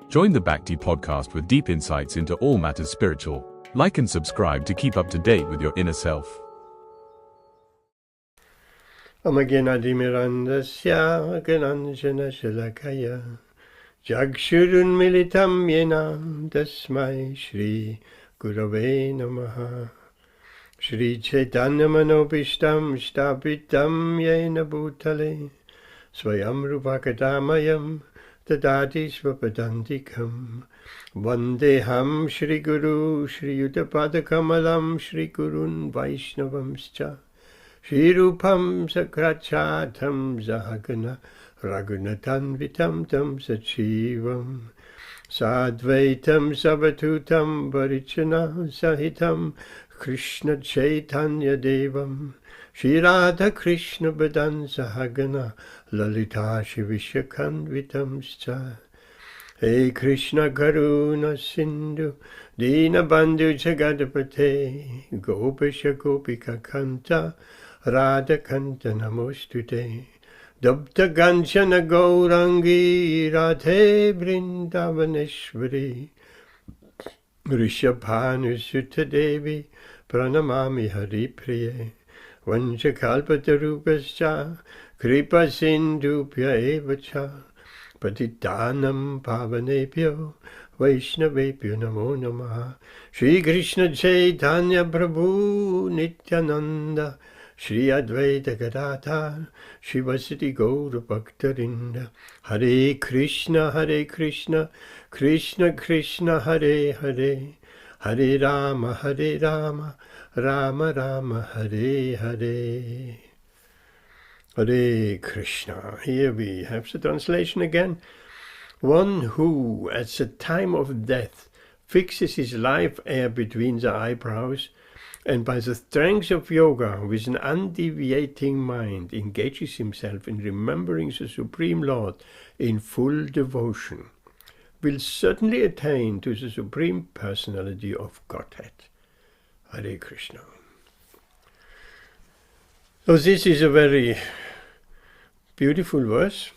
Join the Bhakti podcast with deep insights into all matters spiritual. Like and subscribe to keep up to date with your inner self. Amagnanadirmirandasya gananjana shalakaya Jagshurunmilitam yena tasmai Shri Gurave Namaha. Shri Chaitanya Manobishtam Shtapitam Yena Bhutale Swayam Rupakadamayam Tadati Swapadantikam Vandeham Shri Guru Shri Yudapadakamalam Shri Gurun Vaishnavamscha Shri Rupam Sakrachatam Zahagana Raghunathan Tam Sachivam Sadvaitam Savatutam Varichana Sahitam Krishna Chaitanya Devam Shri Radha Krishna Badan Sahagana Lalita Shivishyakanvitam Scha. Hey Krishna Karuna Sindhu Dina Bandhu Jagadapate Gopasha Gopika Kanta Radha Kanta Namostute Dabta Ganchana Gaurangi Radhe Vrindavaneshwari Rishabhanu Sutta Devi Pranamami Hari Priye Vanchakalpatarupascha Kripa Sindhupya Evacha Patitanam Pavanebhyo Vaishnavebhyo Namo Namaha. Shri Krishna Chaitanya Prabhu Nityananda Shri Advaita Gadadhar Shivasati Gaura Bhaktarinda. Hare Krishna Krishna Krishna Hare Hare Hare Rama Rama Rama Hare Hare. Hare Krishna. Here we have the translation again. One who at the time of death fixes his life air between the eyebrows and by the strength of yoga with an undeviating mind engages himself in remembering the Supreme Lord in full devotion will certainly attain to the Supreme Personality of Godhead. Hare Krishna. So this is a very beautiful verse.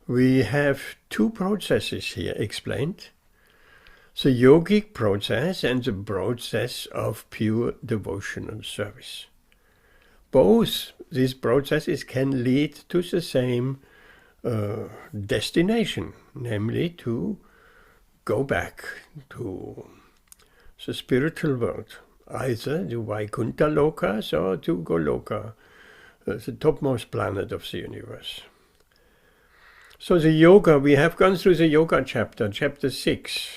We have two processes here explained. The yogic process and the process of pure devotional service. Both these processes can lead to the same destination, namely to go back to the spiritual world, either to Vaikuntha Lokas or to Goloka, the topmost planet of the universe. So the yoga, we have gone through the yoga chapter 6,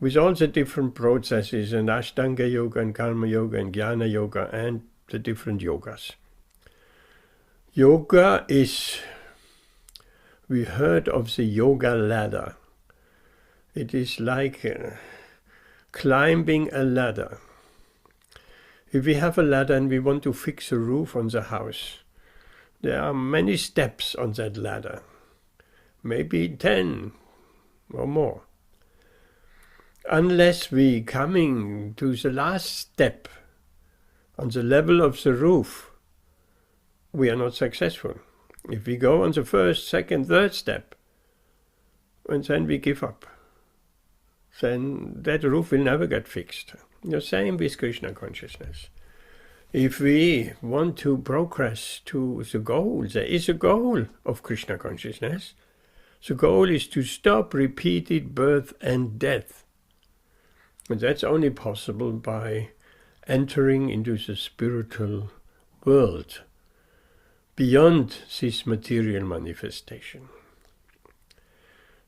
with all the different processes and Ashtanga Yoga and Karma Yoga and Jnana Yoga and the different yogas. Yoga is, we heard of the yoga ladder. It is like climbing a ladder. If we have a ladder and we want to fix a roof on the house, there are many steps on that ladder, maybe 10 or more. Unless we coming to the last step on the level of the roof, we are not successful. If we go on the first, second, third step, and then we give up, then that roof will never get fixed. The same with Krishna consciousness. If we want to progress to the goal, there is a goal of Krishna consciousness. The goal is to stop repeated birth and death. And that's only possible by entering into the spiritual world, beyond this material manifestation.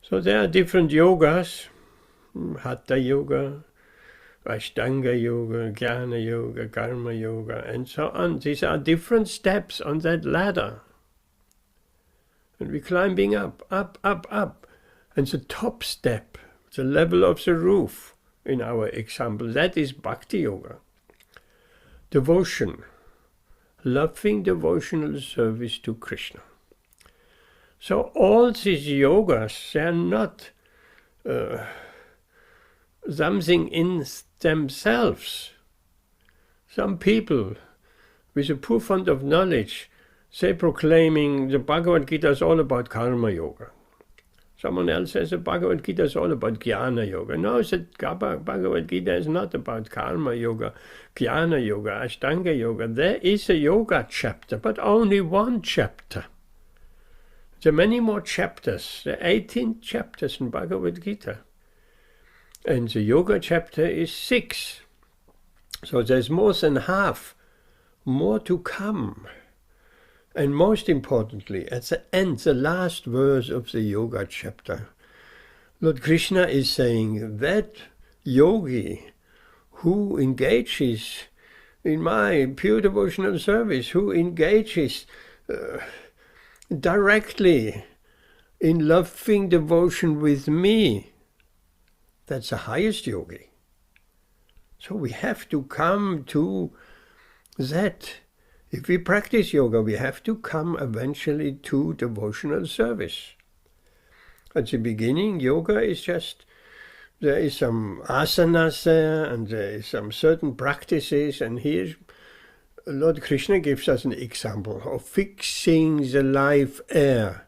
So there are different yogas, Hatha Yoga, Ashtanga Yoga, Jnana Yoga, Karma Yoga, and so on. These are different steps on that ladder. And we're climbing up. And the top step, the level of the roof, in our example, that is Bhakti Yoga. Devotion, loving devotional service to Krishna. So all these yogas, they are not something in themselves. Some people with a poor fund of knowledge, say proclaiming the Bhagavad Gītā is all about karma yoga. Someone else says the Bhagavad Gītā is all about Jnana Yoga. No, the Bhagavad Gītā is not about Karma Yoga, Jnana Yoga, Ashtanga Yoga. There is a yoga chapter, but only one chapter. There are many more chapters. There are 18 chapters in Bhagavad Gītā. And the yoga chapter is 6. So there's more than half, more to come. And most importantly, at the end, the last verse of the yoga chapter, Lord Krishna is saying that yogi who engages in my pure devotional service, who engages directly in loving devotion with me, that's the highest yogi. So we have to come to that. If we practice yoga, we have to come eventually to devotional service. At the beginning, yoga is just, there is some asanas there, and there is some certain practices, and here Lord Krishna gives us an example of fixing the live air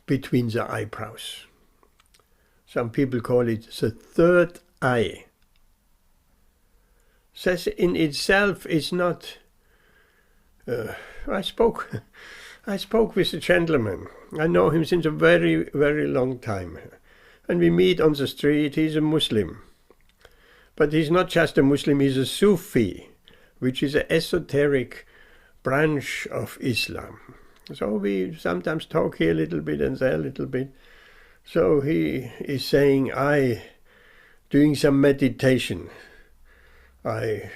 between the eyebrows. Some people call it the third eye. That in itself is not... I spoke with a gentleman. I know him since a very, very long time. And we meet on the street. He's a Muslim. But he's not just a Muslim, he's a Sufi, which is an esoteric branch of Islam. So we sometimes talk here a little bit and there a little bit. So he is saying, doing some meditation. I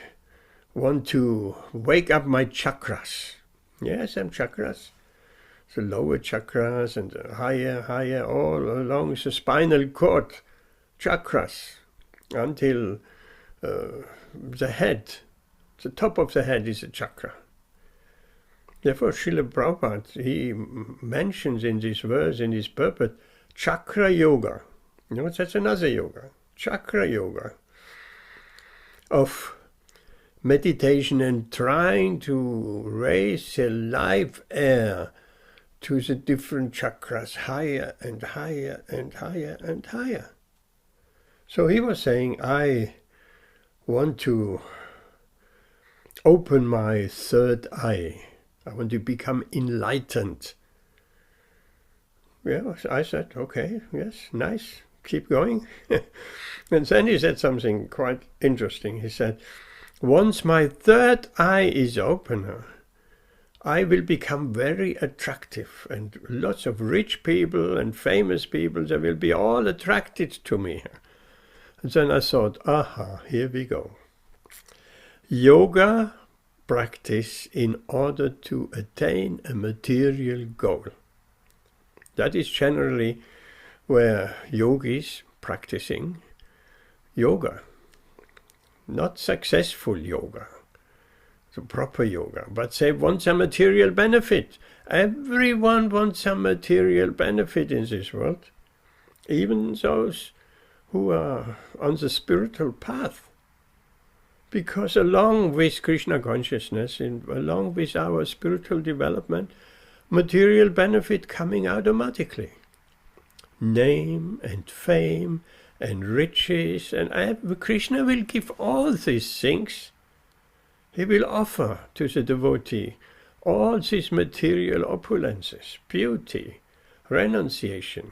want to wake up my chakras. Yes, some chakras. The lower chakras and the higher, all along the spinal cord chakras until the head. The top of the head is a chakra. Therefore, Srila Prabhupada, he mentions in this verse, in his purport, Chakra-Yoga. You know, that's another yoga. Chakra-Yoga. Of meditation and trying to raise the live air to the different chakras higher and higher and higher and higher. So he was saying, I want to open my third eye. I want to become enlightened. Yeah, I said, okay, yes, nice, keep going. And then he said something quite interesting. He said, once my third eye is open, I will become very attractive, and lots of rich people and famous people, they will be all attracted to me. And then I thought, aha, here we go. Yoga practice in order to attain a material goal. That is generally where yogis practicing yoga, not successful yoga, the proper yoga, but they want some material benefit. Everyone wants some material benefit in this world, even those who are on the spiritual path. Because along with Krishna consciousness, along with our spiritual development, material benefit coming automatically. Name and fame and riches, and Krishna will give all these things. He will offer to the devotee all these material opulences, beauty, renunciation,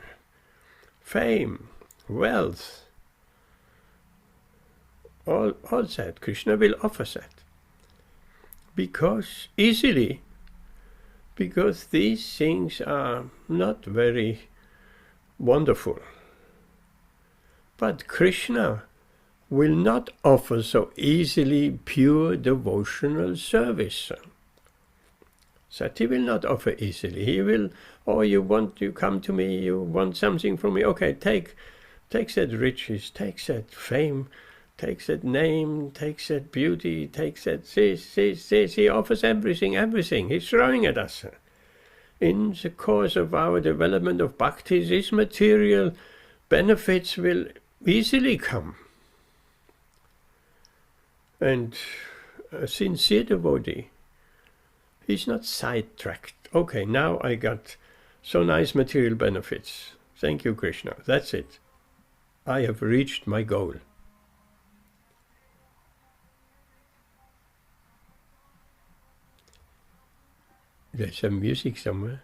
fame, wealth, all that. Krishna will offer that. Because these things are not very wonderful. But Krishna will not offer so easily pure devotional service. That he will not offer easily. He will, you come to me, you want something from me, okay, take that riches, take that fame, take that name, take that beauty, take that this. He offers everything. He's throwing at us. In the course of our development of bhakti, these material benefits will easily come. And a sincere devotee, he's not sidetracked. Okay, now I got so nice material benefits. Thank you, Krishna. That's it. I have reached my goal. There's some music somewhere.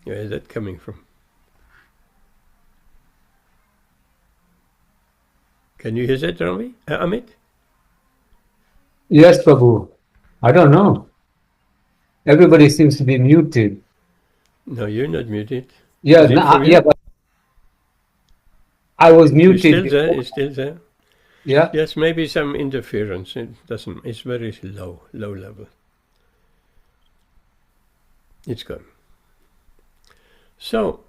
Where is that coming from? Can you hear that, Rami? Amit? Yes, Prabhu. I don't know. Everybody seems to be muted. No, you're not muted. Yeah, Is it from you? yeah, but I was You're muted. still there? before. You're still there? Yeah. Yes, maybe some interference. It doesn't. It's very low level. It's gone. So,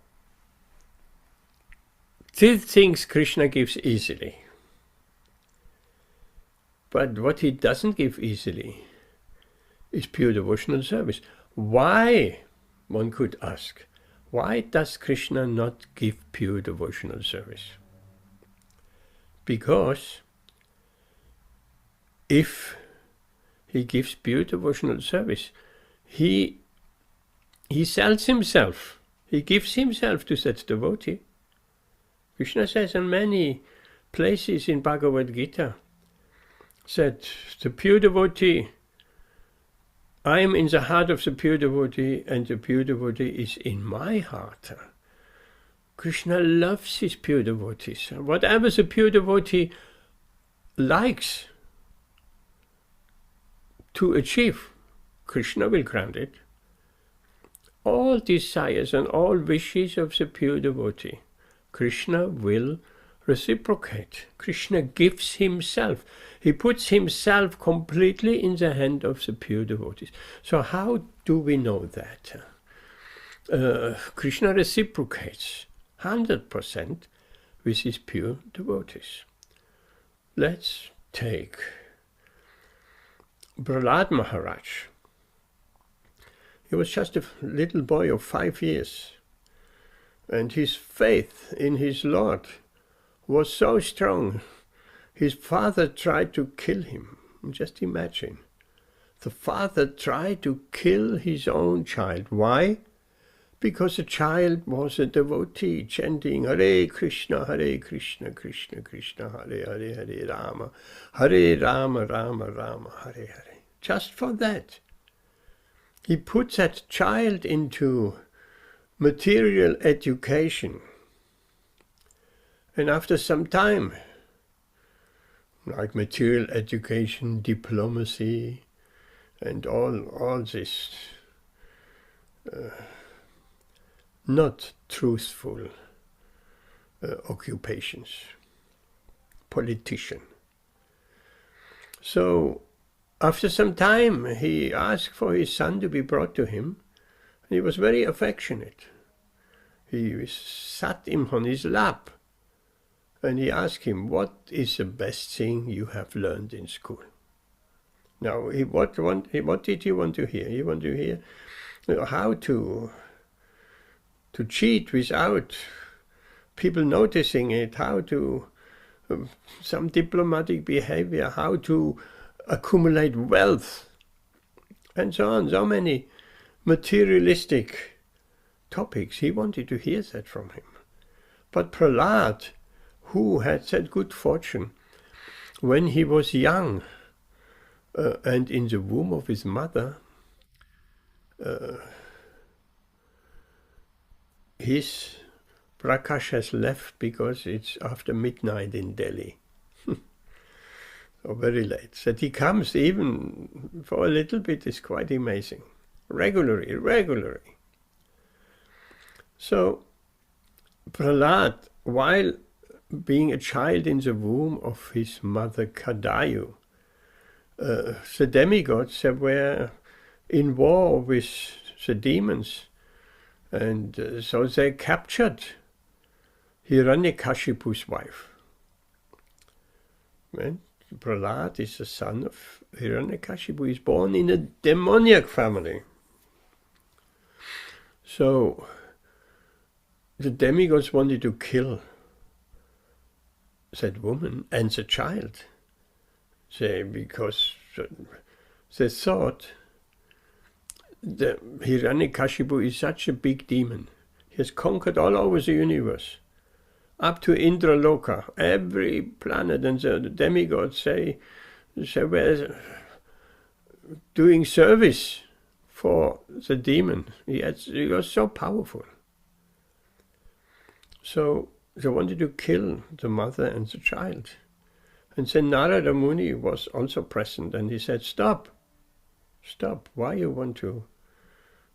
these things Krishna gives easily. But what he doesn't give easily is pure devotional service. Why, one could ask, why does Krishna not give pure devotional service? Because if he gives pure devotional service, he sells himself. He gives himself to that devotee. Krishna says in many places in Bhagavad Gītā that the pure devotee, I am in the heart of the pure devotee, and the pure devotee is in my heart. Krishna loves his pure devotees. Whatever the pure devotee likes to achieve, Krishna will grant it. All desires and all wishes of the pure devotee, Krishna will reciprocate. Krishna gives himself. He puts himself completely in the hand of the pure devotees. So how do we know that? Krishna reciprocates 100% with his pure devotees. Let's take Prahlad Maharaj. He was just a little boy of 5 years, and his faith in his Lord was so strong. His father tried to kill him. Just imagine. The father tried to kill his own child. Why? Because the child was a devotee chanting Hare Krishna, Krishna Krishna, Hare Hare, Hare Rama, Rama Rama, Hare Hare. Just for that. He put that child into material education. And after some time, like material education, diplomacy, and all this not truthful occupations, politician. So after some time, he asked for his son to be brought to him. He was very affectionate. He sat him on his lap, and he asked him, "What is the best thing you have learned in school?" Now, what did he want to hear? He wanted to hear how to cheat without people noticing it, how to some diplomatic behavior, how to accumulate wealth, and so on. So many materialistic topics. He wanted to hear that from him. But Prahlad, who had that good fortune, when he was young and in the womb of his mother, his prakash has left because it's after midnight in Delhi. So very late. That he comes even for a little bit is quite amazing. Regularly. So Prahlad, while being a child in the womb of his mother Kadayu, the demigods were in war with the demons, and so they captured Hiranyakashipu's wife. And Prahlad is the son of Hiranyakashipu. He is born in a demoniac family. So the demigods wanted to kill that woman and the child, because they thought the Hiranyakashipu is such a big demon. He has conquered all over the universe, up to Indraloka. Every planet and the demigods say we're doing service for the demon. He was so powerful. So they wanted to kill the mother and the child. And then Narada Muni was also present, and he said, "Stop, stop! Why you want to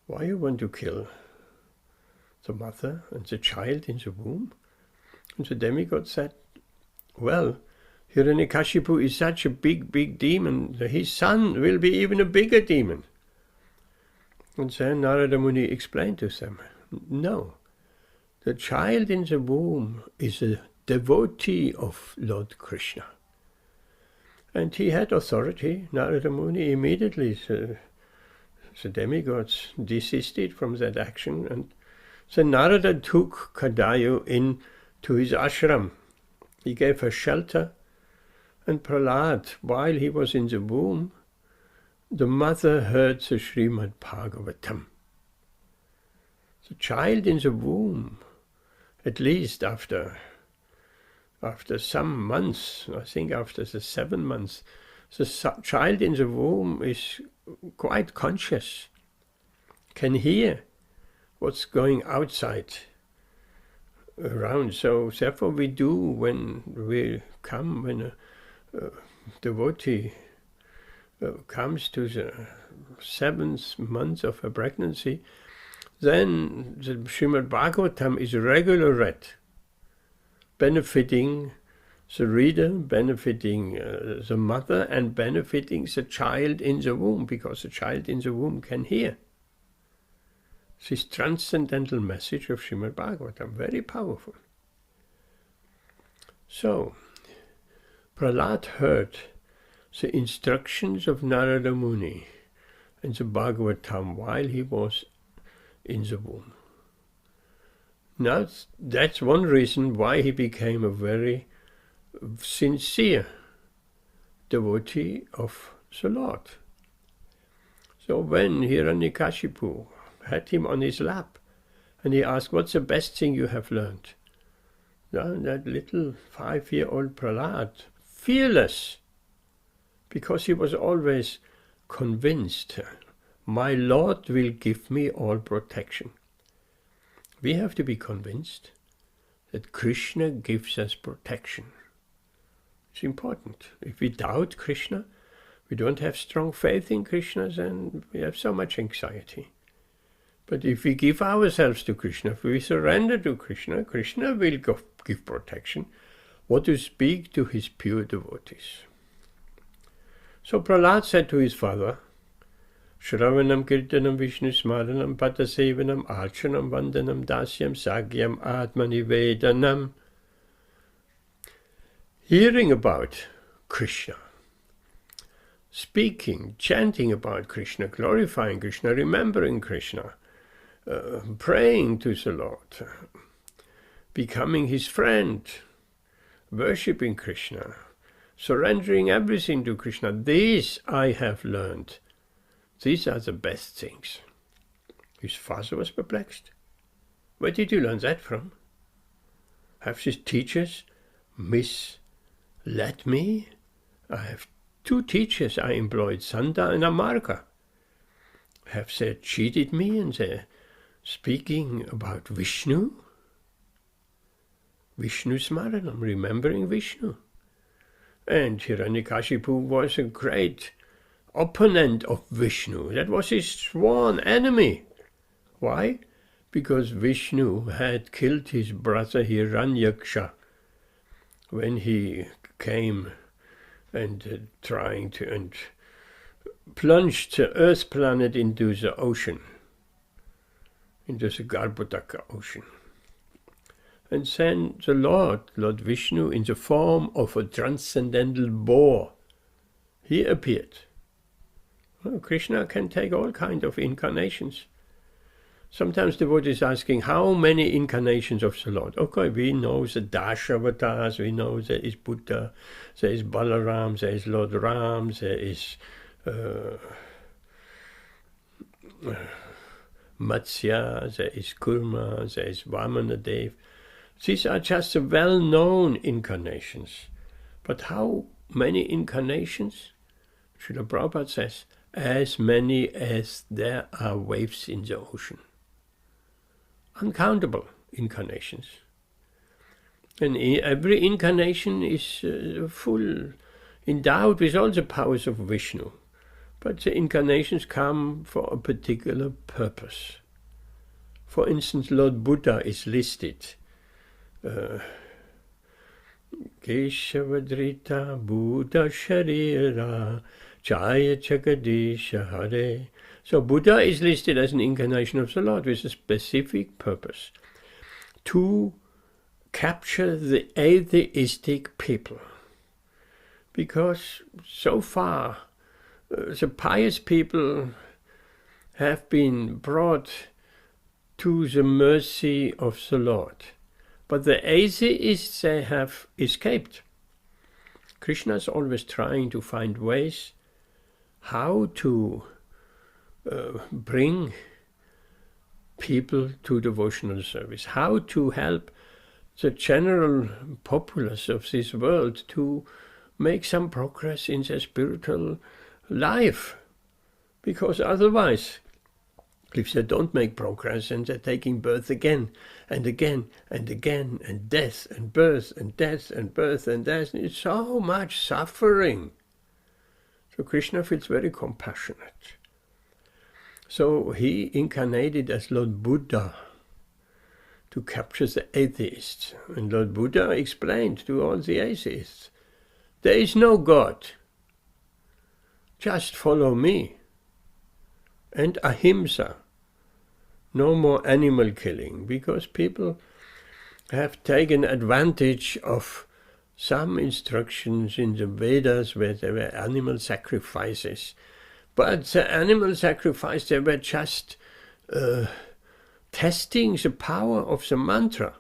kill the mother and the child in the womb?" And the demigod said, "Well, Hiranyakashipu is such a big demon. His son will be even a bigger demon." And then Narada Muni explained to them, "No, the child in the womb is a devotee of Lord Krishna." And he had authority. Narada Muni immediately, the demigods desisted from that action, and then Narada took Kadayu in to his ashram. He gave her shelter, and Prahlad, while he was in the womb, the mother heard the Srimad Bhagavatam. The child in the womb, at least after some months, I think after the 7 months, the child in the womb is quite conscious, can hear what's going outside around. So therefore we do when a devotee comes to the 7th month of her pregnancy, then the Srimad Bhagavatam is regular read, benefiting the reader, benefiting the mother, and benefiting the child in the womb, because the child in the womb can hear this transcendental message of Srimad Bhagavatam. Very powerful. So, Prahlad heard the instructions of Narada Muni and the Bhagavatam while he was in the womb. Now, that's one reason why he became a very sincere devotee of the Lord. So when Hiranyakashipu had him on his lap, and he asked, "What's the best thing you have learned?" Now, that little 5-year-old Prahlad, fearless, because he was always convinced, my Lord will give me all protection. We have to be convinced that Krishna gives us protection. It's important. If we doubt Krishna, we don't have strong faith in Krishna, then we have so much anxiety. But if we give ourselves to Krishna, if we surrender to Krishna, Krishna will give protection. What to speak to his pure devotees. So Prahlad said to his father, Shravanam Kirtanam Vishnu Smaranam Patasevanam Archanam Vandanam Dasyam Sagyam Atmani Vedanam. Hearing about Krishna, speaking, chanting about Krishna, glorifying Krishna, remembering Krishna, praying to the Lord, becoming his friend, worshipping Krishna, surrendering everything to Krishna. These I have learned. These are the best things. His father was perplexed. Where did you learn that from? Have his teachers misled me? I have 2 teachers I employed, Sanda and Amarka. Have they cheated me and they're speaking about Vishnu? Vishnu Smaranam, remembering Vishnu. And Hiranyakashipu was a great opponent of Vishnu. That was his sworn enemy. Why? Because Vishnu had killed his brother Hiranyaksha when he came and plunged the Earth planet into the ocean, into the Garbhodaka ocean. And then the Lord Vishnu, in the form of a transcendental boar, he appeared. Well, Krishna can take all kinds of incarnations. Sometimes the Buddha is asking, how many incarnations of the Lord? Okay, we know the Dashavatars, we know there is Buddha, there is Balaram, there is Lord Ram, there is Matsya, there is Kurma, there is Vamanadev. These are just the well-known incarnations. But how many incarnations? Srila Prabhupada says, as many as there are waves in the ocean. Uncountable incarnations. And every incarnation is full, endowed with all the powers of Vishnu. But the incarnations come for a particular purpose. For instance, Lord Buddha is listed. Keshavadrita Buddha Sharira Jaya Jagadisha Hare. So Buddha is listed as an incarnation of the Lord with a specific purpose. To capture the atheistic people. Because so far the pious people have been brought to the mercy of the Lord. But the atheists, they have escaped. Krishna is always trying to find ways how to bring people to devotional service, how to help the general populace of this world to make some progress in their spiritual life. Because otherwise, if they don't make progress and they're taking birth again and again and again, and death and birth and death and birth and death, and it's so much suffering. So Krishna feels very compassionate. So he incarnated as Lord Buddha to capture the atheists. And Lord Buddha explained to all the atheists, there is no God. Just follow me. And ahimsa. No more animal killing, because people have taken advantage of some instructions in the Vedas where there were animal sacrifices. But the animal sacrifice, they were just testing the power of the mantra.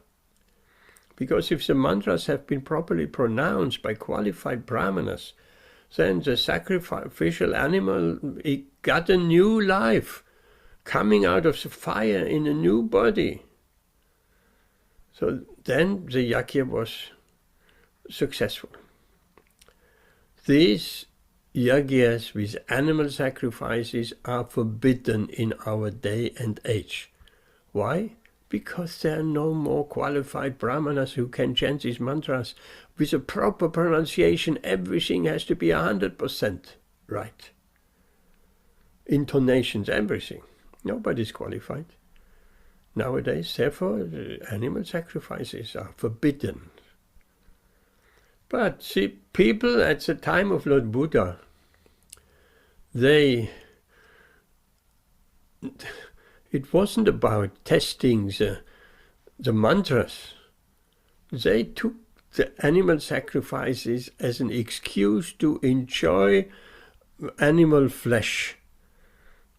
Because if the mantras have been properly pronounced by qualified brahmanas, then the sacrificial animal, it got a new life, coming out of the fire in a new body. So then the yajna was successful. These yajnas with animal sacrifices are forbidden in our day and age. Why? Because there are no more qualified brahmanas who can chant these mantras with a proper pronunciation. Everything has to be 100% right. Intonations, everything. Nobody's qualified. Nowadays, therefore, animal sacrifices are forbidden. But see, people at the time of Lord Buddha, it wasn't about testing the mantras. They took the animal sacrifices as an excuse to enjoy animal flesh,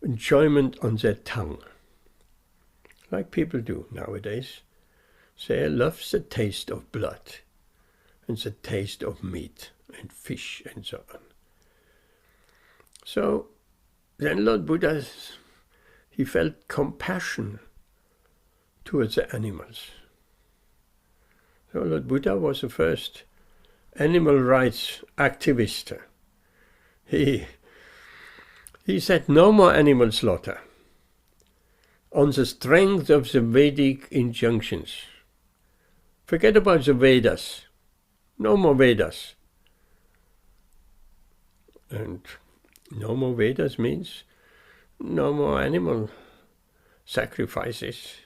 enjoyment on their tongue, like people do nowadays. They love the taste of blood and the taste of meat and fish and so on. So then Lord Buddha, he felt compassion towards the animals. So Lord Buddha was the first animal rights activist. He said no more animal slaughter on the strength of the Vedic injunctions. Forget about the Vedas. No more Vedas. And no more Vedas means no more animal sacrifices.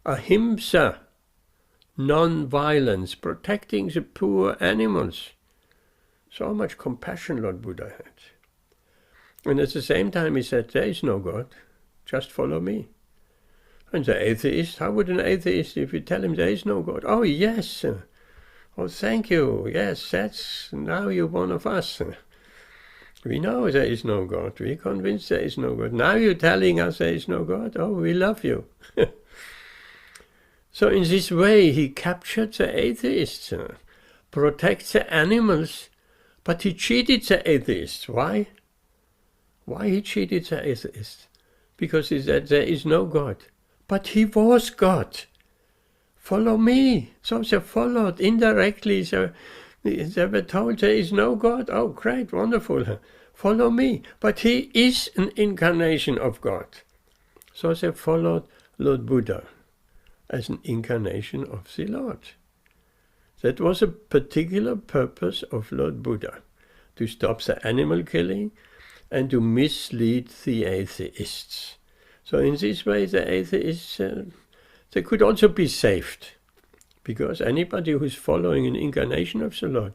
Ahimsa, non-violence, protecting the poor animals. So much compassion Lord Buddha had. And at the same time he said, there is no God, just follow me. And the atheist, how would an atheist, if you tell him there is no God? Oh yes, oh thank you, yes, now you're one of us. We know there is no God, we're convinced there is no God. Now you're telling us there is no God, oh we love you. So in this way he captured the atheists, protects the animals, but he cheated the atheists. Why? Why he cheated the atheists? because he said there is no God. But he was God. Follow me. So they followed indirectly. So they were told there is no God. Oh, great, wonderful. Follow me. But he is an incarnation of God. So they followed Lord Buddha as an incarnation of the Lord. That was a particular purpose of Lord Buddha, to stop the animal killing and to mislead the atheists. So in this way the atheists, they could also be saved, because anybody who's following an incarnation of the Lord,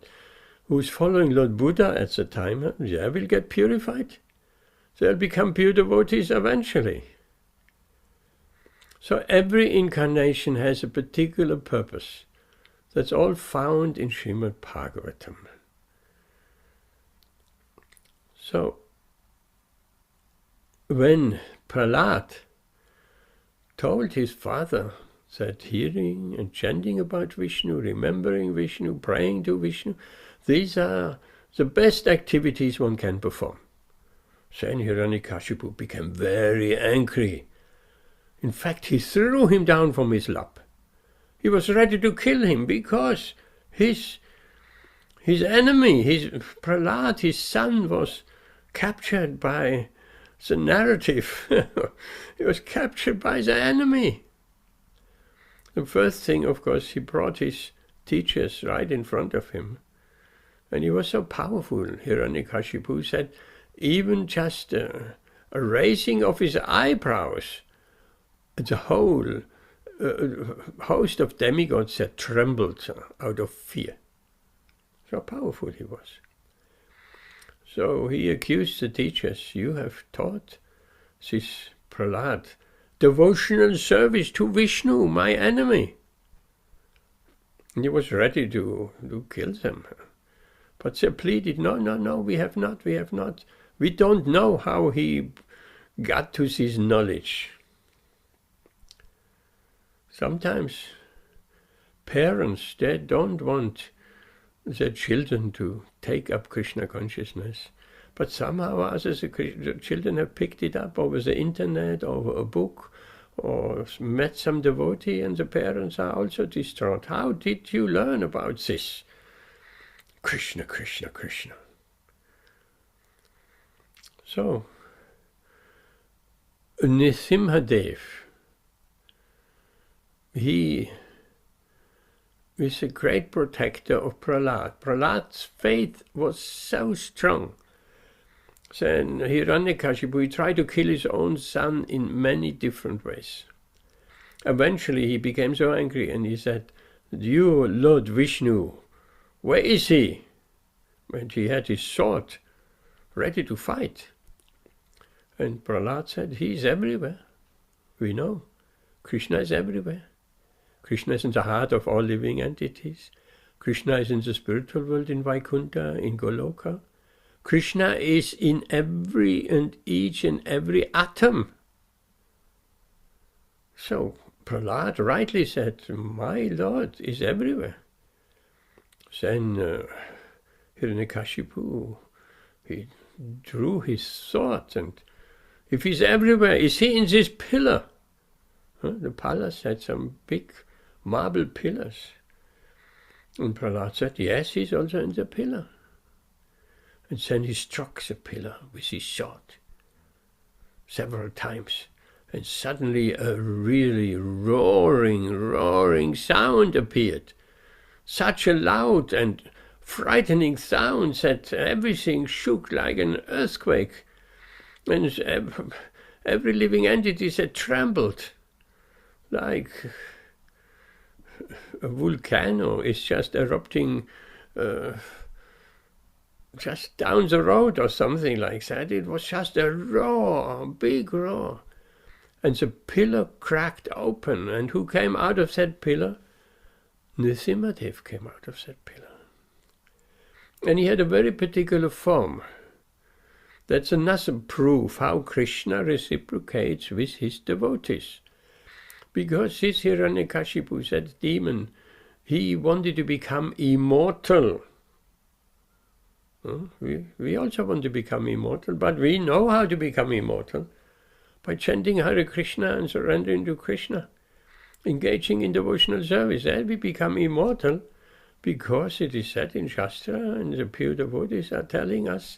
who's following Lord Buddha at the time, they will get purified. They'll become pure devotees eventually. So every incarnation has a particular purpose. That's all found in Srimad Bhagavatam. So, when Prahlad told his father that hearing and chanting about Vishnu, remembering Vishnu, praying to Vishnu, these are the best activities one can perform, then Hiranyakashipu became very angry. In fact, he threw him down from his lap. He was ready to kill him because his enemy, Prahlad, his son, was captured by the narrative. He was captured by the enemy. The first thing, of course, he brought his teachers right in front of him. And he was so powerful, Hiranyakashipu said, even just a raising of his eyebrows, the whole host of demigods that trembled out of fear. So powerful he was. So he accused the teachers, you have taught this Prahlad devotional service to Vishnu, my enemy. And he was ready to kill them. But they pleaded, no, we have not. We don't know how he got to this knowledge. Sometimes parents, they don't want their children to take up Krishna consciousness. But somehow others, the children have picked it up over the internet, over a book, or met some devotee, and the parents are also distraught. How did you learn about this? Krishna, Krishna, Krishna. So, Nrsimhadev, he is a great protector of Prahlad. Prahlad's faith was so strong. Then Hiranyakashipu, he tried to kill his own son in many different ways. Eventually he became so angry and he said, you, Lord Vishnu, where is he? And he had his sword ready to fight. And Prahlad said, he is everywhere. We know. Krishna is everywhere. Krishna is in the heart of all living entities. Krishna is in the spiritual world, in Vaikuntha, in Goloka. Krishna is in every and each and every atom. So Prahlad rightly said, my Lord is everywhere. Then Hiranyakashipu, he drew his sword, and if he's everywhere, is he in this pillar? The palace had some big marble pillars. And Prahlad said, yes, he's also in the pillar. And then he struck the pillar with his sword several times. And suddenly a really roaring sound appeared. Such a loud and frightening sound that everything shook like an earthquake. And every living entity that trembled like a volcano is just erupting just down the road or something like that. It was just a roar, a big roar. And the pillar cracked open. And who came out of that pillar? Nrsimhadev came out of that pillar. And he had a very particular form. That's another proof how Krishna reciprocates with his devotees. Because this Hiranyakashipu, that demon, he wanted to become immortal. We also want to become immortal, but we know how to become immortal. by chanting Hare Krishna and surrendering to Krishna, engaging in devotional service. Then we become immortal, because it is said in Shastra, and the pure devotees are telling us,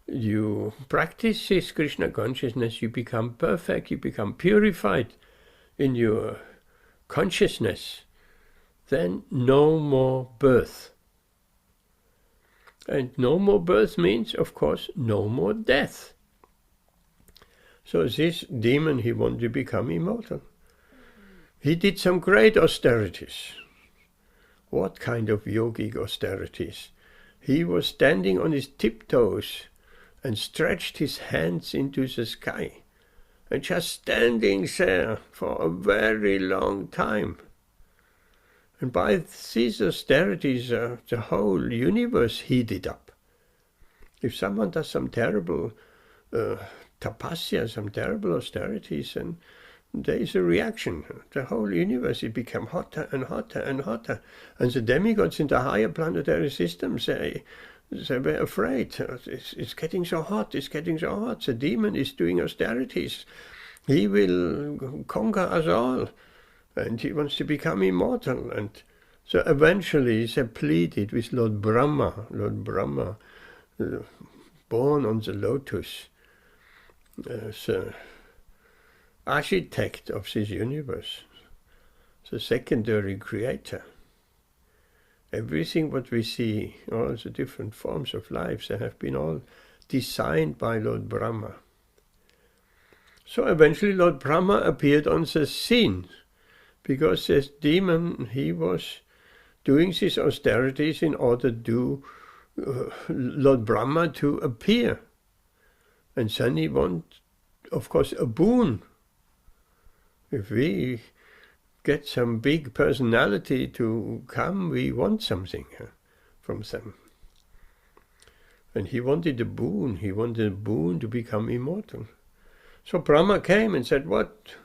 you practice this Krishna consciousness, you become perfect, you become purified in your consciousness, then no more birth. And no more birth means, of course, no more death. So this demon, he wanted to become immortal. He did some great austerities. What kind of yogic austerities? He was standing on his tiptoes and stretched his hands into the sky, and just standing there for a very long time. And by these austerities, the whole universe heated up. If someone does some terrible tapasya, some terrible austerities, and there is a reaction. The whole universe, it became hotter and hotter and hotter. And the demigods in the higher planetary systems, they were afraid. It's getting so hot, it's getting so hot. The demon is doing austerities. He will conquer us all. And he wants to become immortal. And so eventually they pleaded with Lord Brahma, born on the lotus, the architect of this universe, the secondary creator. Everything what we see, all the different forms of life, they have been all designed by Lord Brahma. So eventually Lord Brahma appeared on the scene, because this demon, he was doing these austerities in order to Lord Brahma to appear. And then he wanted, of course, a boon. If we get some big personality to come, we want something from them. And he wanted a boon. He wanted a boon to become immortal. So Brahma came and said, What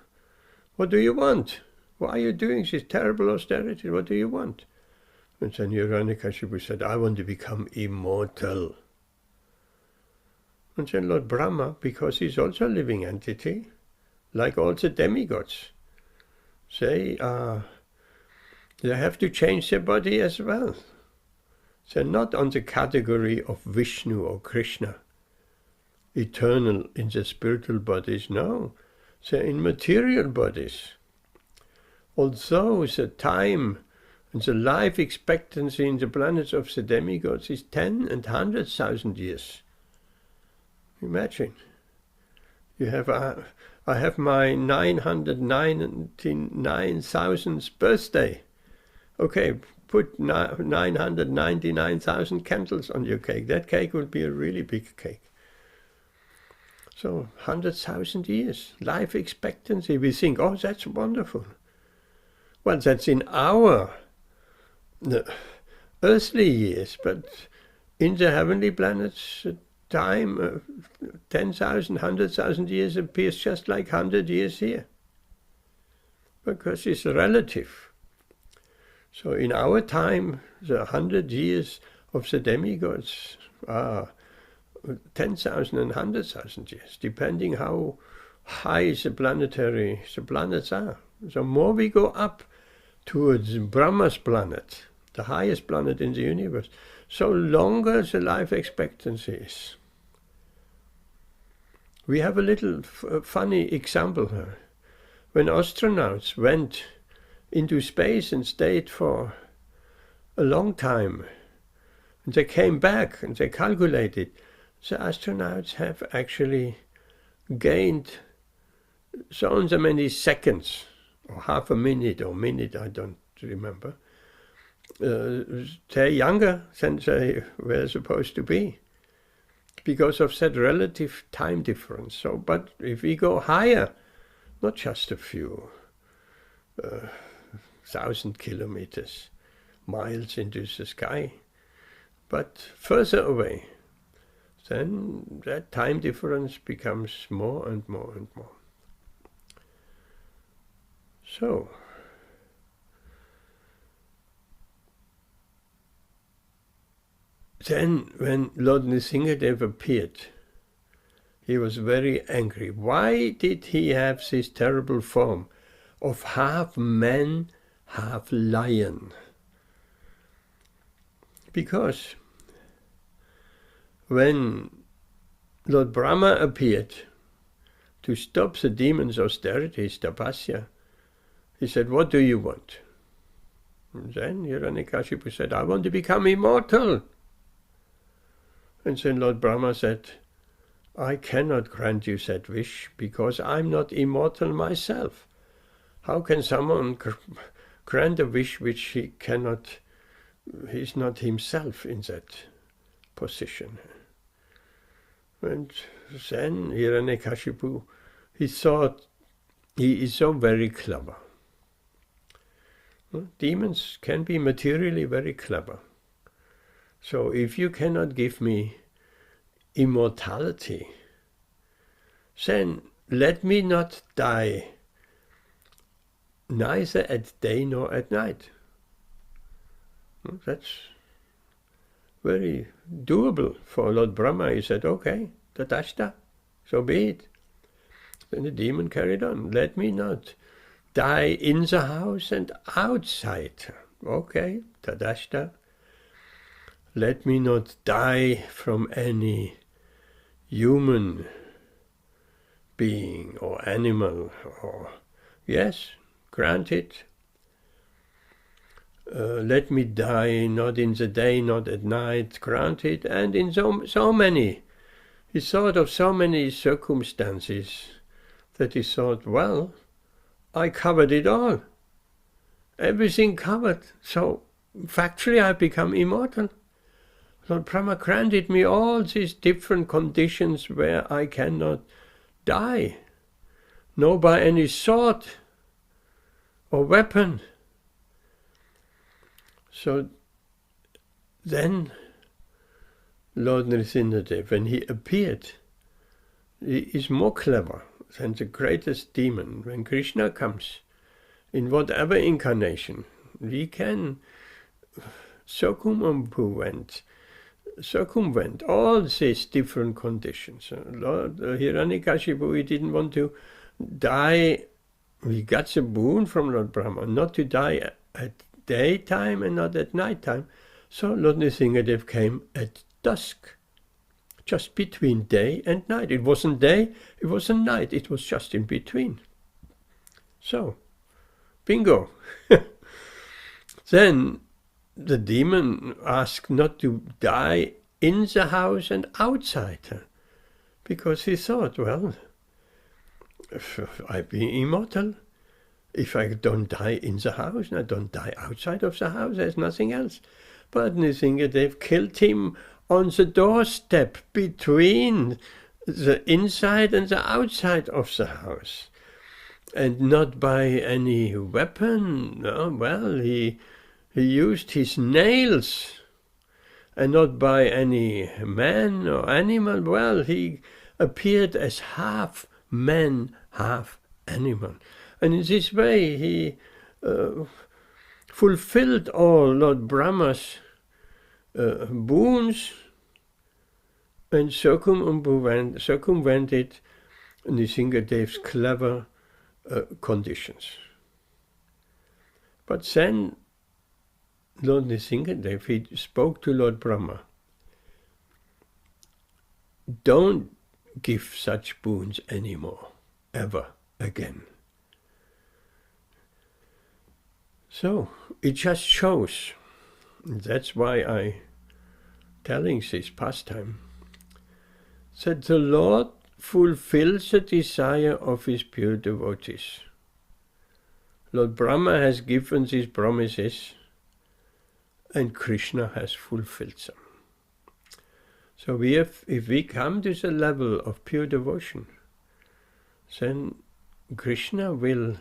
do you want? Why are you doing this terrible austerity? What do you want? And then Hiranyakashipu said, I want to become immortal. And then Lord Brahma, because he's also a living entity, like all the demigods, they have to change their body as well. They're not on the category of Vishnu or Krishna, eternal in the spiritual bodies. No, they're in material bodies. Although the time and the life expectancy in the planets of the demigods is 10 and 100,000 years. Imagine. You have I have my 999,000th birthday. Okay, put 999,000 candles on your cake. That cake will be a really big cake. So 100,000 years, life expectancy. We think, oh, that's wonderful. Well, that's in our earthly years, but in the heavenly planets, time, 10,000, 100,000 years appears just like 100 years here, because it's relative. So in our time, the 100 years of the demigods are 10,000 and 100,000 years, depending how high the planets are. So more we go up towards Brahma's planet, the highest planet in the universe, so longer the life expectancy is. We have a little funny example here. When astronauts went into space and stayed for a long time, and they came back and they calculated, the astronauts have actually gained so and so many seconds, or half a minute or minute, I don't remember. They're younger than they were supposed to be because of that relative time difference. So, but if we go higher, not just a few 1,000 kilometers, miles into the sky, but further away, then that time difference becomes more and more and more. So, then when Lord Nrsingadev appeared, he was very angry. Why did he have this terrible form of half man, half lion? Because when Lord Brahma appeared to stop the demon's austerities, tapasya, he said, "What do you want?" And then Hiranyakashipu said, "I want to become immortal." And then Lord Brahma said, "I cannot grant you that wish because I'm not immortal myself. How can someone grant a wish which he cannot, he's not himself in that position?" And then Hiranyakashipu, he thought, he is so very clever. Demons can be materially very clever. So if you cannot give me immortality, then let me not die, neither at day nor at night. That's very doable for Lord Brahma. He said, "Okay, tatashta, so be it." Then the demon carried on. "Let me not die in the house and outside." Okay, tatashta. "Let me not die from any human being or animal." Or yes, granted. "Let me die not in the day, not at night." Granted. And in so many, he thought of so many circumstances that he thought, well, I covered it all. Everything covered. So factually I've become immortal. Lord Brahma granted me all these different conditions where I cannot die, nor by any sword or weapon. So then Lord Nrsimhadev, when he appeared, he is more clever than the greatest demon. When Krishna comes, in whatever incarnation, he can circumvent all these different conditions. Lord Hiranyakashipu, he didn't want to die. He got the boon from Lord Brahma not to die at daytime and not at nighttime. So Lord Nrsimhadev came at dusk, just between day and night. It wasn't day, it wasn't night, it was just in between. So, bingo. Then the demon asked not to die in the house and outside, because he thought, well, if I be immortal, if I don't die in the house and I don't die outside of the house, there's nothing else. But Nrsimhadev killed him on the doorstep between the inside and the outside of the house, and not by any weapon. No, well, he used his nails, and not by any man or animal. Well, he appeared as half man, half animal. And in this way he fulfilled all Lord Brahma's boons and circumvented Nrsimhadev's clever conditions. But then Lord Nrsimhadev, he spoke to Lord Brahma, "Don't give such boons anymore, ever again." So it just shows, that's why I telling this pastime, that the Lord fulfills the desire of his pure devotees. Lord Brahma has given these promises and Krishna has fulfilled them. So if we come to the level of pure devotion, then Krishna will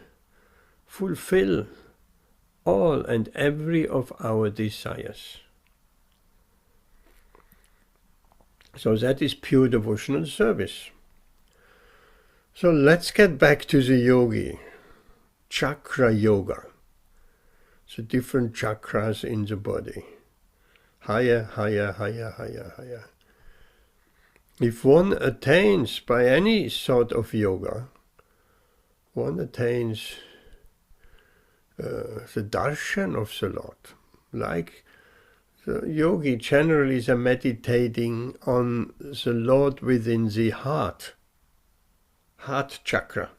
fulfill all and every of our desires. So that is pure devotional service. So let's get back to the yogi, Chakra-Yoga, the different chakras in the body. Higher, higher, higher, higher, higher. If one attains by any sort of yoga, one attains the darshan of the Lord. Like the yogi generally is meditating on the Lord within the heart chakra,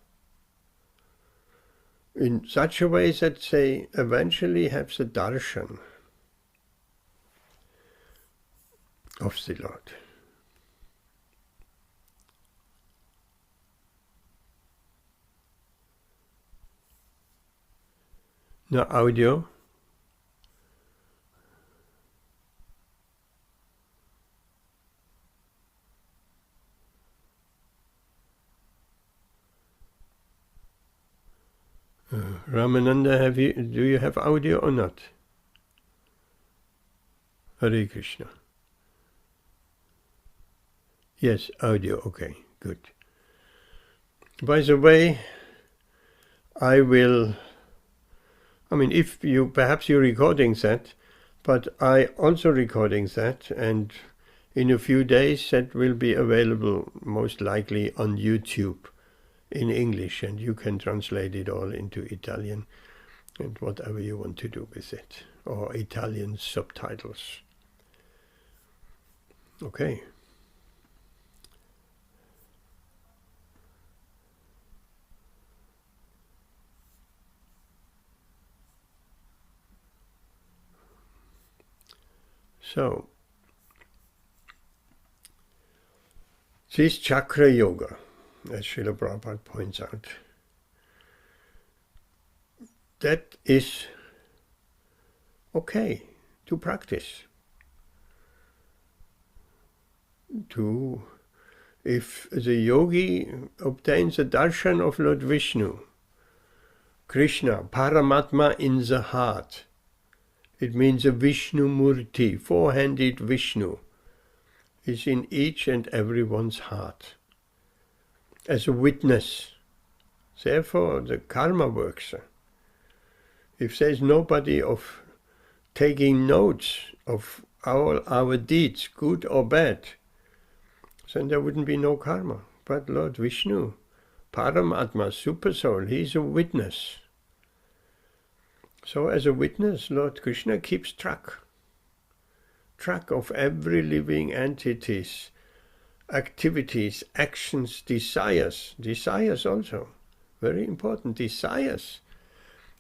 in such a way that they eventually have the darshan of the Lord. No audio. Ramananda, do you have audio or not? Hare Krishna. Yes, audio, okay, good. By the way, if you, perhaps you're recording that, but I also recording that, and in a few days that will be available most likely on YouTube in English, and you can translate it all into Italian and whatever you want to do with it, or Italian subtitles. Okay. So, this chakra yoga, as Srila Prabhupada points out, that is okay to practice. If the yogi obtains the darshan of Lord Vishnu, Krishna, Paramatma in the heart, it means a Vishnu Murti, four-handed Vishnu, is in each and everyone's heart as a witness. Therefore, the karma works. If there's nobody of taking notes of our deeds, good or bad, then there wouldn't be no karma. But Lord Vishnu, Paramatma, Super Soul, he's a witness. So as a witness, Lord Krishna keeps track of every living entity's activities, actions, desires also, very important, desires.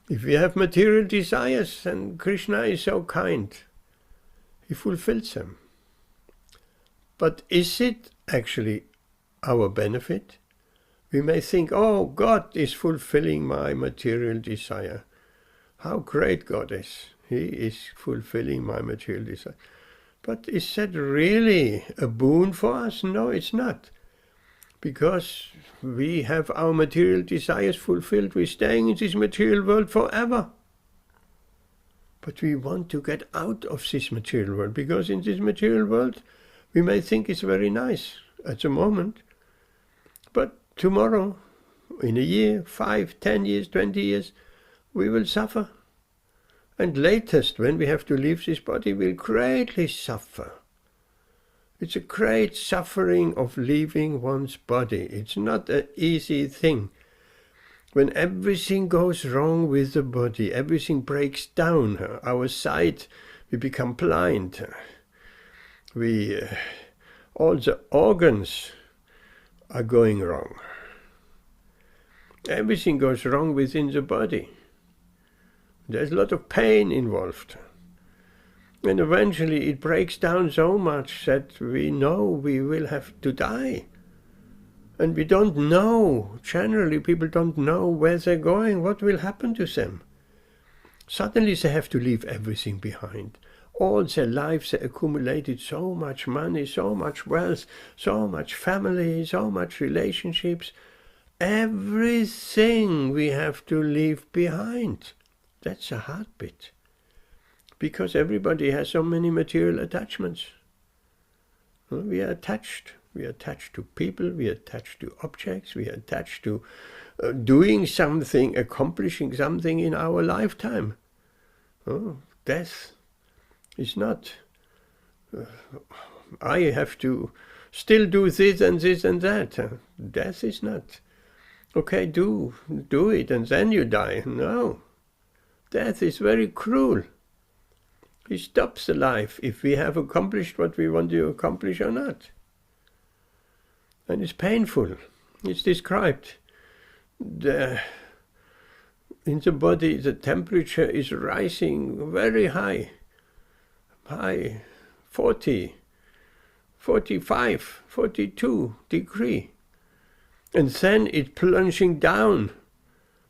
If we have material desires, then Krishna is so kind, he fulfills them. But is it actually our benefit? We may think, oh, God is fulfilling my material desire. How great God is. He is fulfilling my material desire. But is that really a boon for us? No, it's not. Because we have our material desires fulfilled. We're staying in this material world forever. But we want to get out of this material world, because in this material world we may think it's very nice at the moment. But tomorrow, in a year, 5, 10 years, 20 years, we will suffer. And latest, when we have to leave this body, we'll greatly suffer. It's a great suffering of leaving one's body. It's not an easy thing. When everything goes wrong with the body, everything breaks down, our sight, we become blind. All the organs are going wrong. Everything goes wrong within the body. There's a lot of pain involved. And eventually it breaks down so much that we know we will have to die. And we don't know, generally people don't know where they're going, what will happen to them. Suddenly they have to leave everything behind. All their lives they accumulated so much money, so much wealth, so much family, so much relationships. Everything we have to leave behind. That's a hard bit. Because everybody has so many material attachments. We are attached. We are attached to people, we are attached to objects, we are attached to doing something, accomplishing something in our lifetime. Death is not... I have to still do this and this and that. Death is not, okay, do it and then you die. No. Death is very cruel. He stops the life if we have accomplished what we want to accomplish or not. And it's painful. It's described. In the body, the temperature is rising very high. 40, 45, 42 degrees. And then it's plunging down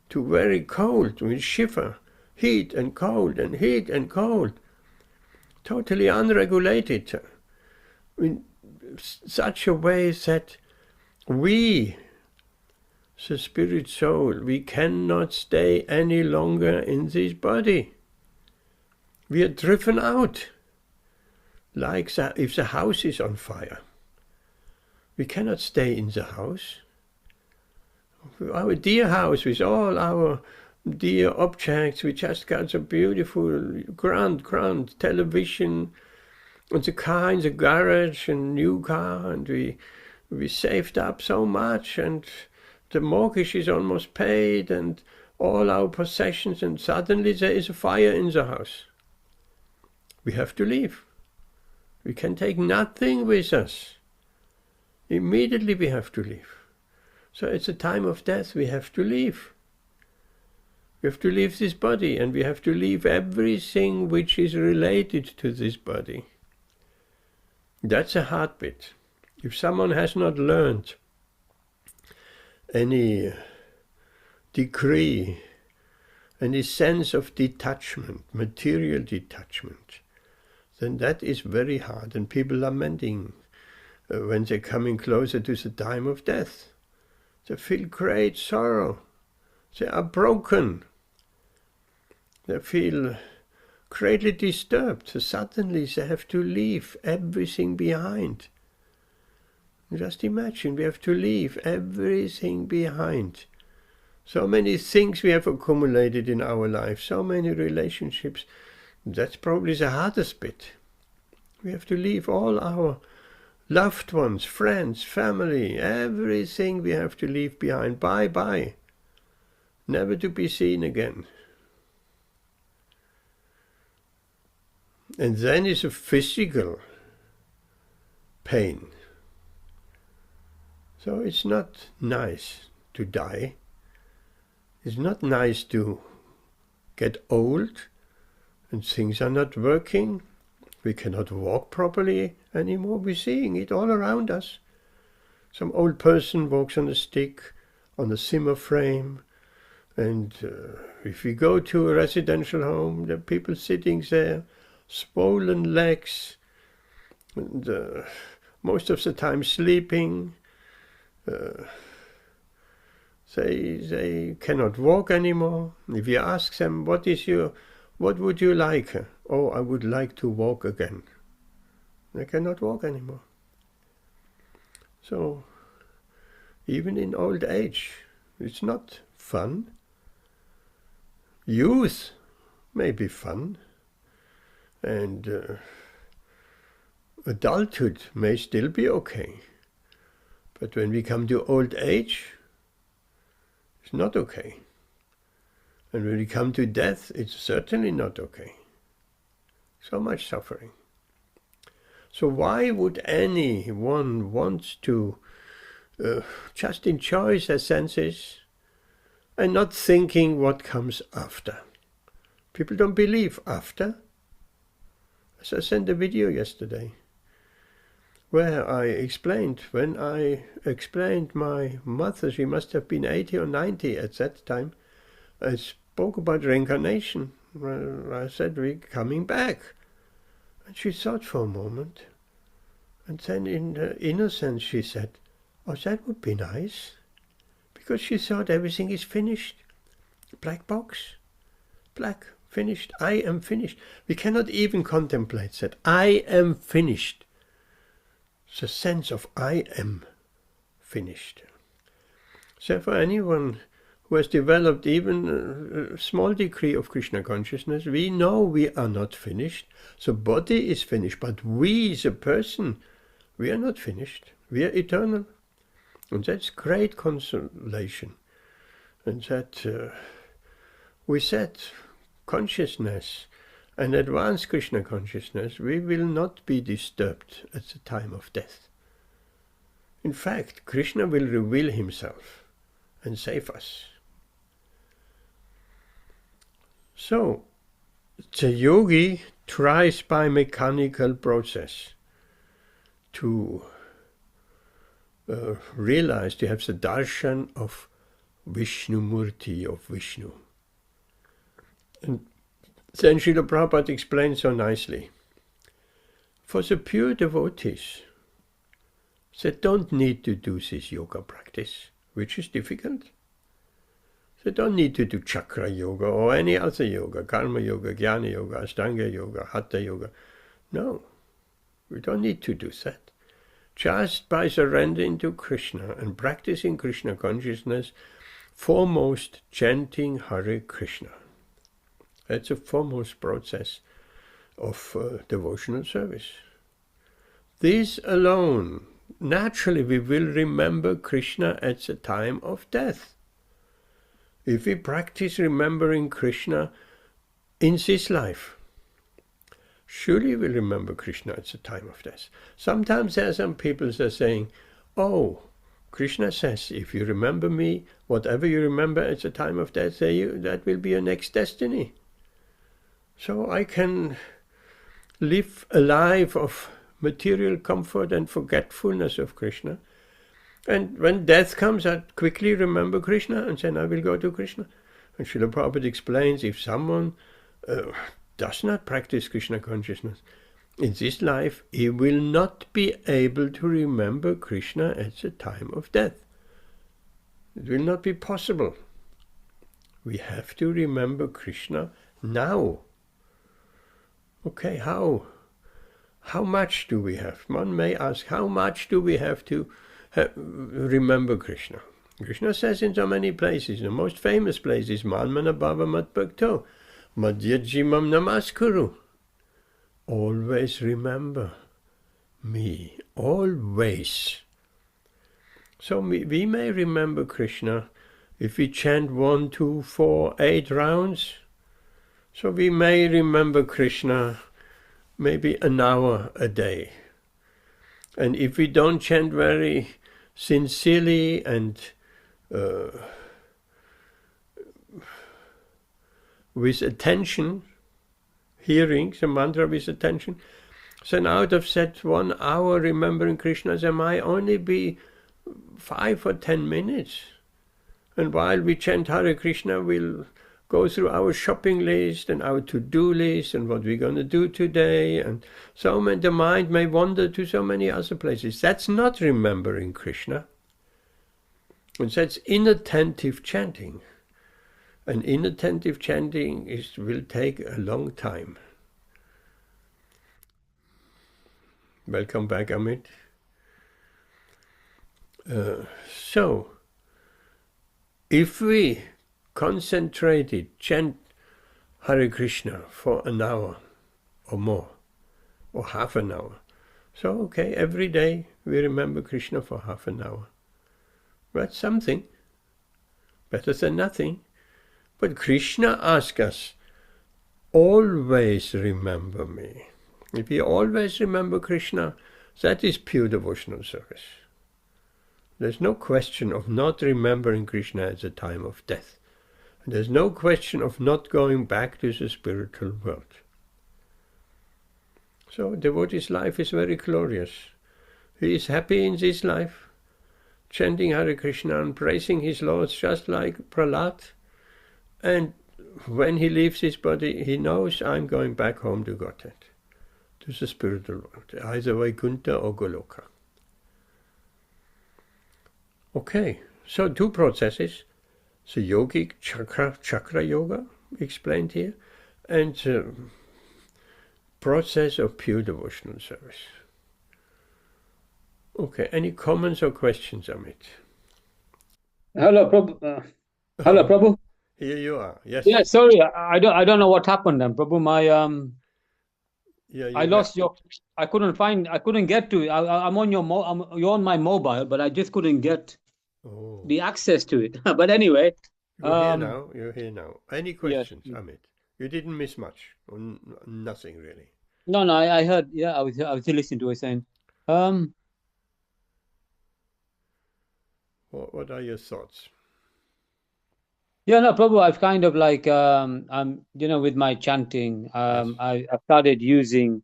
to very cold. We shiver. Heat and cold and heat and cold. Totally unregulated. In such a way that we, the spirit soul, we cannot stay any longer in this body. We are driven out. Like if the house is on fire. We cannot stay in the house. Our dear house with all our dear objects, we just got a beautiful grand television and the car in the garage and new car, and we saved up so much and the mortgage is almost paid and all our possessions, and suddenly there is a fire in the house. We have to leave. We can take nothing with us. Immediately we have to leave. So it's a time of death, we have to leave. We have to leave this body, and we have to leave everything which is related to this body. That's a hard bit. If someone has not learned any degree, any sense of detachment, material detachment, then that is very hard, and people lamenting when they're coming closer to the time of death. They feel great sorrow. They are broken. They feel greatly disturbed. So suddenly they have to leave everything behind. Just imagine, we have to leave everything behind. So many things we have accumulated in our life, so many relationships. That's probably the hardest bit. We have to leave all our loved ones, friends, family, everything we have to leave behind. Bye-bye. Never to be seen again. And then is a physical pain. So it's not nice to die. It's not nice to get old and things are not working. We cannot walk properly anymore. We're seeing it all around us. Some old person walks on a stick, on a Zimmer frame, and if we go to a residential home, there are people sitting there, swollen legs, and most of the time sleeping. They cannot walk anymore. If you ask them, what would you like? Oh, I would like to walk again. They cannot walk anymore. So, even in old age, it's not fun. Youth may be fun, and adulthood may still be okay. But when we come to old age, it's not okay. And when we come to death, it's certainly not okay. So much suffering. So why would anyone want to just enjoy their senses and not thinking what comes after? People don't believe after. As I sent a video yesterday where I explained, when I explained my mother, she must have been 80 or 90 at that time, I spoke about reincarnation. I said, we're coming back. And she thought for a moment. And then in her innocence she said, oh, that would be nice. Because she thought everything is finished. Black box. Black. Finished. I am finished. We cannot even contemplate that. I am finished. The sense of I am finished. So for anyone who has developed even a small degree of Krishna consciousness, we know we are not finished. The body is finished, but we, the person, we are not finished. We are eternal. And that's great consolation. And that we set consciousness and advanced Krishna consciousness, we will not be disturbed at the time of death. In fact, Krishna will reveal himself and save us. So, the yogi tries by mechanical process to realize, to have the darshan of Vishnu Murti, of Vishnu. And then Srila Prabhupada explains so nicely. For the pure devotees, they don't need to do this yoga practice, which is difficult. They don't need to do chakra yoga or any other yoga, karma yoga, jnana yoga, ashtanga yoga, hatha yoga. No, we don't need to do that. Just by surrendering to Krishna and practicing Krishna consciousness, foremost chanting Hare Krishna. That's a foremost process of devotional service. This alone, naturally we will remember Krishna at the time of death. If we practice remembering Krishna in this life, surely we'll remember Krishna at the time of death. Sometimes there are some people that are saying, oh, Krishna says, if you remember me, whatever you remember at the time of death, that will be your next destiny. So I can live a life of material comfort and forgetfulness of Krishna. And when death comes, I quickly remember Krishna and then I will go to Krishna. And Srila Prabhupada explains, if someone does not practice Krishna consciousness in this life, he will not be able to remember Krishna at the time of death. It will not be possible. We have to remember Krishna now. Okay, how much do we have? One may ask, how much do we have to remember Krishna? Krishna says in so many places, the most famous place is Manmana Bhava Mat Bhakto, Madhyajimam Namaskuru. Always remember me, always. So we may remember Krishna if we chant 1, 2, 4, 8 rounds. So we may remember Krishna maybe an hour a day. And if we don't chant very sincerely and with attention, hearing the mantra with attention, then out of that 1 hour remembering Krishna, there might only be 5 or 10 minutes. And while we chant Hare Krishna, we'll go through our shopping list and our to-do list and what we're going to do today. And so the mind may wander to so many other places. That's not remembering Krishna. And that's inattentive chanting. And inattentive chanting will take a long time. Welcome back, Amit. So, if we concentrated chant Hare Krishna for an hour or more, or half an hour, so okay, every day we remember Krishna for half an hour. That's something, better than nothing. But Krishna asks us, always remember me. If we always remember Krishna, that is pure devotional service. There's no question of not remembering Krishna at the time of death. And there's no question of not going back to the spiritual world. So devotee's life is very glorious. He is happy in this life, chanting Hare Krishna and praising his lords just like Prahlad. And when he leaves his body, he knows, I'm going back home to Godhead, to the spiritual world, either Vaikuntha or Goloka. Okay, so 2 processes, the yogic Sat-Cakra-Yoga explained here, and the process of pure devotional service. Okay, any comments or questions, Amit? Hello, Prabhu. Hello, Prabhu. Here you are. Yes. Yeah, sorry, I don't know what happened then, Prabhu. My Yeah, I lost your. I couldn't get to it. I'm on you're on my mobile, but I just couldn't get Oh, the access to it. But anyway, you're here now. You're here now. Any yes. questions, Amit? You didn't miss much, or nothing really. No, I heard. Yeah, I was listening to it saying, um, What are your thoughts? yeah, no, Prabhu, I've kind of like, with my chanting, Yes. I started using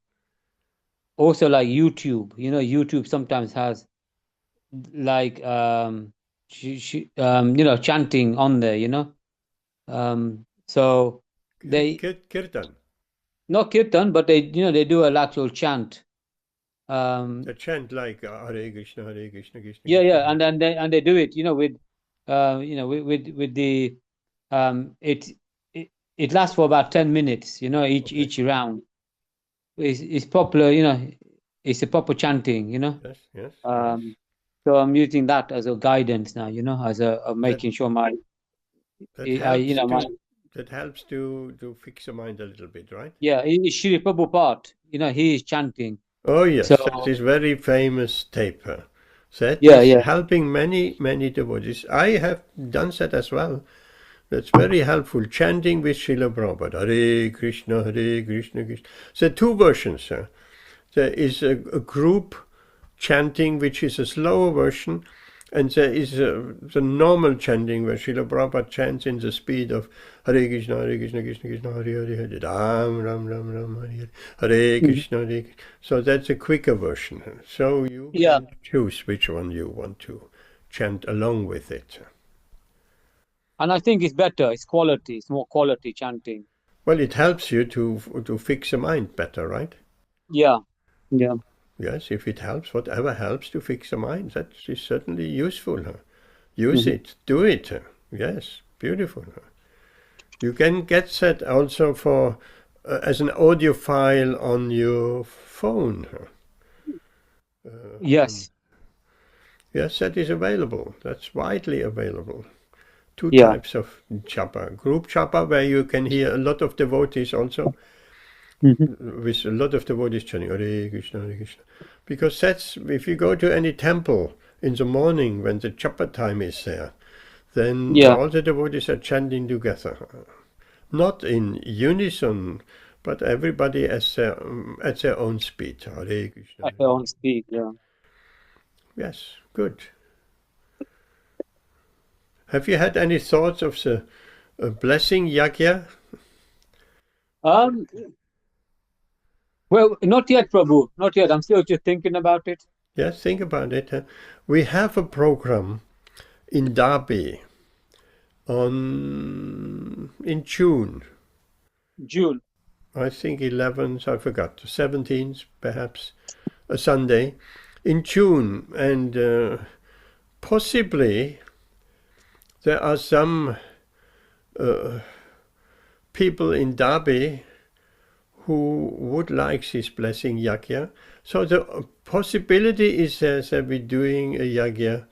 also like YouTube. YouTube sometimes has like, chanting on there. So they Kirtan. not kirtan, but they do an actual chant. The chant like Hare Krishna, Hare Krishna, Krishna Yeah, Krishna. yeah, and then they do it, with the it lasts for about 10 minutes, each round. It's popular, it's a proper chanting, Yes, yes. So I'm using that as a guidance now, as a making sure my That I helps my that helps to fix the mind a little bit, right? yeah, it's Shri Prabhupada, he is chanting. Oh yes, So that is very famous tape. That yeah, is yeah. helping many, many devotees. I have done that as well. That's very helpful. Chanting with Srila Prabhupada. Hare Krishna, Hare Krishna, Krishna. So two versions. There is a group chanting, which is a slower version, and there is the normal chanting where Srila Prabhupada chants in the speed of Hare Krishna, Hare Krishna, Krishna Krishna, Hare Hare, Hare Ram, Ram, Ram, Ram, Hare Hare, Hare Krishna, Hare Krishna. So that's a quicker version. So you Yeah. can choose which one you want to chant along with it. And I think it's better. It's quality. It's more quality chanting. Well, it helps you to fix the mind better, right? Yeah, yeah. Yes, if it helps, whatever helps to fix the mind, that is certainly useful. Use it, do it. Yes, beautiful. You can get that also for as an audio file on your phone. Yes. Yes, that is available. That's widely available. Two Yeah. types of japa. Group japa, where you can hear a lot of devotees also, with a lot of devotees chanting Hare Krishna, Hare Krishna. Because that's, if you go to any temple in the morning when the japa time is there, then Yeah. all the devotees are chanting together. Not in unison, but everybody at their own speed. Hare Krishna. At their own speed, yeah. Yes, good. Have you had any thoughts of the blessing yagya? Well, not yet, Prabhu. Not yet. I'm still just thinking about it. Yes, think about it. We have a program in Derby in June. June. I think 11th, I forgot, 17th perhaps, a Sunday in June, and possibly there are some people in Derby who would like this blessing yagya. So the possibility is that we're doing a yagya,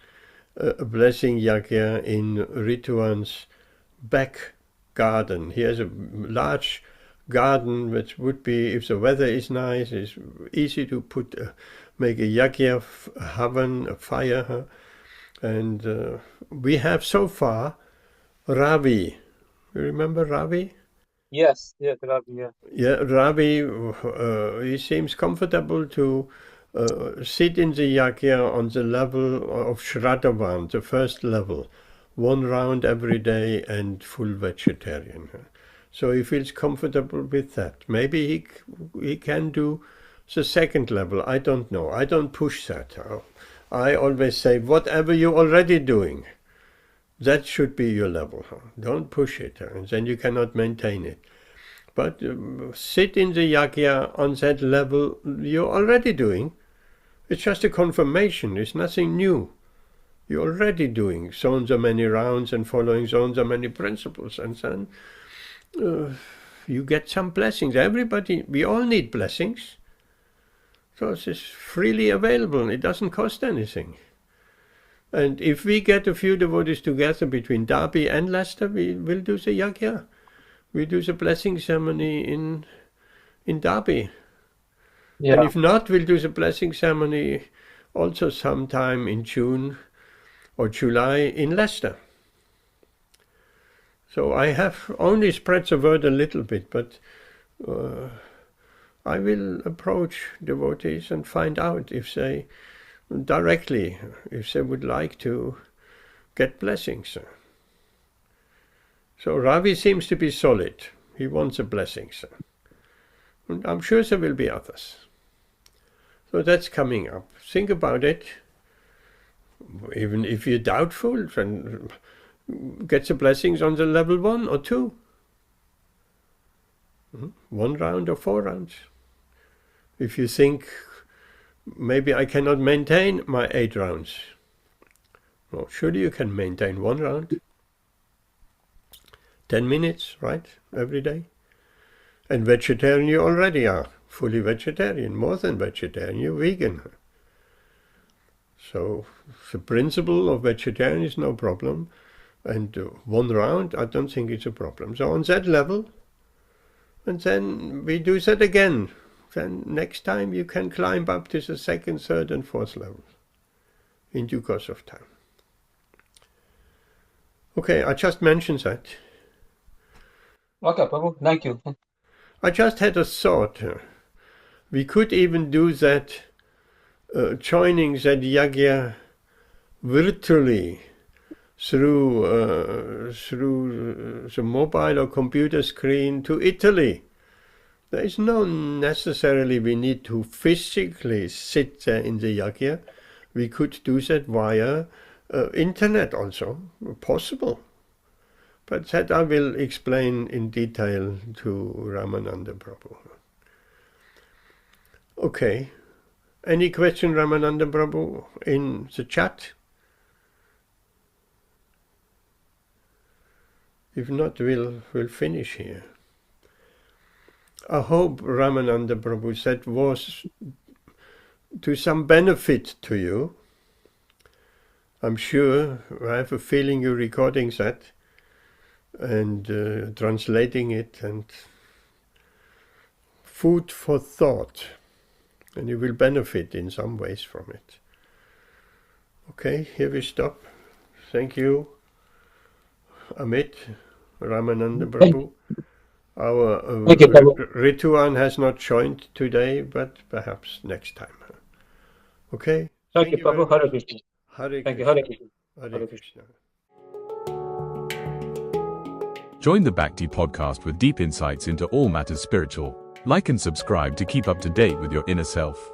a blessing yagya in Rituan's back garden. He has a large garden which would be, if the weather is nice, it's easy to make a yagya oven, a fire. And we have so far Ravi. You remember Ravi? Yes, Ravi, yeah. Yeah, Ravi, he seems comfortable to sit in the yagya on the level of Shraddhavan, the first level, 1 round every day and full vegetarian. So he feels comfortable with that. Maybe he can do the second level. I don't know. I don't push that. I always say, whatever you're already doing, that should be your level. Don't push it, and then you cannot maintain it. But sit in the yagya on that level you're already doing. It's just a confirmation. It's nothing new. You're already doing so and so many rounds and following so and so many principles, and then you get some blessings. Everybody, we all need blessings. So it's freely available. It doesn't cost anything. And if we get a few devotees together between Derby and Leicester, we will do the yagya. We do the blessing ceremony in Derby. Yeah. And if not, we'll do the blessing ceremony also sometime in June or July in Leicester. So I have only spread the word a little bit, but I will approach devotees and find out if they directly, if they would like to get blessings. So Ravi seems to be solid. He wants a blessing. And I'm sure there will be others. So that's coming up. Think about it. Even if you're doubtful, then get the blessings on the level 1 or 2. 1 round or 4 rounds. If you think, maybe I cannot maintain my 8 rounds. Well, surely you can maintain 1 round. 10 minutes, right? Every day. And vegetarian you already are. Fully vegetarian, more than vegetarian, you're vegan. So the principle of vegetarian is no problem. And 1 round, I don't think it's a problem. So on that level, and then we do that again. Then next time you can climb up to the 2nd, 3rd and 4th level in due course of time. Okay, I just mentioned that. Okay, Prabhu, thank you. I just had a thought. We could even do that, joining that yagya virtually through the mobile or computer screen to Italy. There is no necessarily we need to physically sit there in the yagya. We could do that via internet also, possible. But that I will explain in detail to Ramananda Prabhu. Okay. Any question, Ramananda Prabhu, in the chat? If not, we'll finish here. I hope, Ramananda Prabhu, that was to some benefit to you. I'm sure, I have a feeling you're recording that and translating it, and food for thought, and you will benefit in some ways from it. Okay, here we stop. Thank you, Amit, Ramananda Prabhu. Our Rituan has not joined today, but perhaps next time. Okay? Thank you, Prabhu. Hare Krishna. Hare Thank you. Krishna. Hare Krishna. Hare Krishna. Join the Bhakti podcast with deep insights into all matters spiritual. Like and subscribe to keep up to date with your inner self.